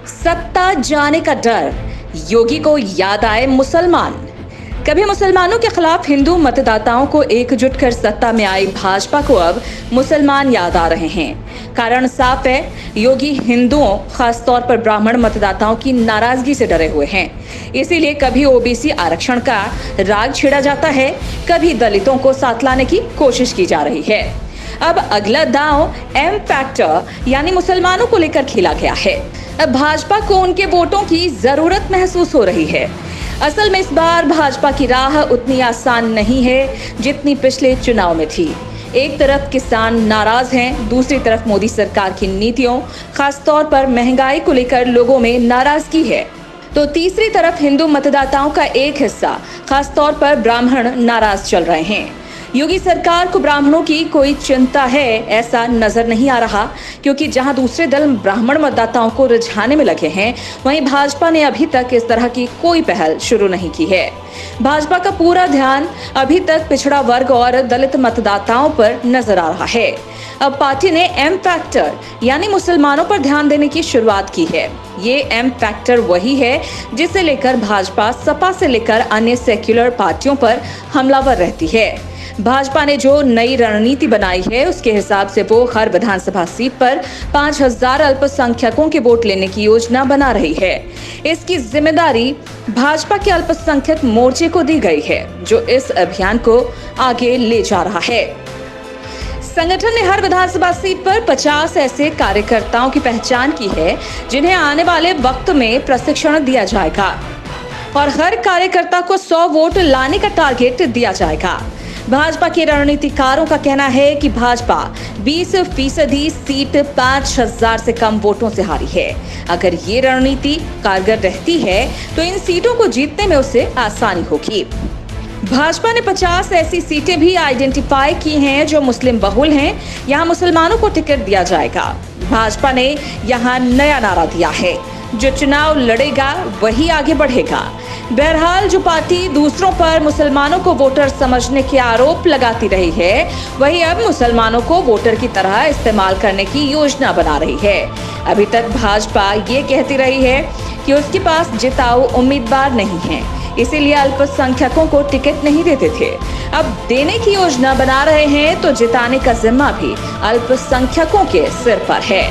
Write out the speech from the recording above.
सत्ता जाने का डर, योगी को याद आए मुसलमान। कभी मुसलमानों के खिलाफ हिंदू मतदाताओं को एकजुट कर सत्ता में आई भाजपा को अब मुसलमान याद आ रहे हैं। कारण साफ है, योगी हिंदुओं, खासतौर पर ब्राह्मण मतदाताओं की नाराजगी से डरे हुए हैं। इसीलिए कभी ओबीसी आरक्षण का राग छिड़ा जाता है, कभी दलितों को साथ लाने की कोशिश की जा रही है। अब अगला दांव एम फैक्टर यानी मुसलमानों को लेकर खेला गया है। अब भाजपा को उनके वोटों की जरूरत महसूस हो रही है। असल में इस बार भाजपा की राह उतनी आसान नहीं है जितनी पिछले चुनाव में थी। एक तरफ किसान नाराज हैं, दूसरी तरफ मोदी सरकार की नीतियों, खासतौर पर महंगाई को लेकर लोगों में नाराजगी है। तो तीसरी तरफ हिंदू मतदाताओं का एक हिस्सा, खासतौर पर ब्राह्मण, नाराज चल रहे हैं। योगी सरकार को ब्राह्मणों की कोई चिंता है ऐसा नजर नहीं आ रहा, क्योंकि जहां दूसरे दल ब्राह्मण मतदाताओं को रिझाने में लगे हैं, वहीं भाजपा ने अभी तक इस तरह की कोई पहल शुरू नहीं की है। भाजपा का पूरा ध्यान अभी तक पिछड़ा वर्ग और दलित मतदाताओं पर नजर आ रहा है। अब पार्टी ने एम फैक्टर यानी मुसलमानों पर ध्यान देने की शुरुआत की है। ये एम फैक्टर वही है जिसे लेकर भाजपा सपा से लेकर अन्य सेक्युलर पार्टियों पर हमलावर रहती है। भाजपा ने जो नई रणनीति बनाई है, उसके हिसाब से वो हर विधानसभा सीट पर 5000 अल्पसंख्यकों के वोट लेने की योजना बना रही है। इसकी जिम्मेदारी भाजपा के अल्पसंख्यक मोर्चे को दी गई है, जो इस अभियान को आगे ले जा रहा है। संगठन ने हर विधानसभा सीट पर 50 ऐसे कार्यकर्ताओं की पहचान की है, जिन्हें आने वाले वक्त में प्रशिक्षण दिया जाएगा और हर कार्यकर्ता को 100 वोट लाने का टारगेट दिया जाएगा। भाजपा के रणनीतिकारों का कहना है कि भाजपा 20% सीट 5000 से कम वोटों से हारी है। अगर ये रणनीति कारगर रहती है तो इन सीटों को जीतने में उसे आसानी होगी। भाजपा ने 50 ऐसी सीटें भी आइडेंटिफाई की हैं जो मुस्लिम बहुल हैं। यहाँ मुसलमानों को टिकट दिया जाएगा। भाजपा ने यहाँ नया नारा दिया है, जो चुनाव लड़ेगा वही आगे बढ़ेगा। बहरहाल, जो पार्टी दूसरों पर मुसलमानों को वोटर समझने के आरोप लगाती रही है, वही अब मुसलमानों को वोटर की तरह इस्तेमाल करने की योजना बना रही है। अभी तक भाजपा ये कहती रही है कि उसके पास जिताऊ उम्मीदवार नहीं है, इसीलिए अल्पसंख्यकों को टिकट नहीं देते थे। अब देने की योजना बना रहे हैं तो जिताने का जिम्मा भी अल्पसंख्यकों के सिर पर है।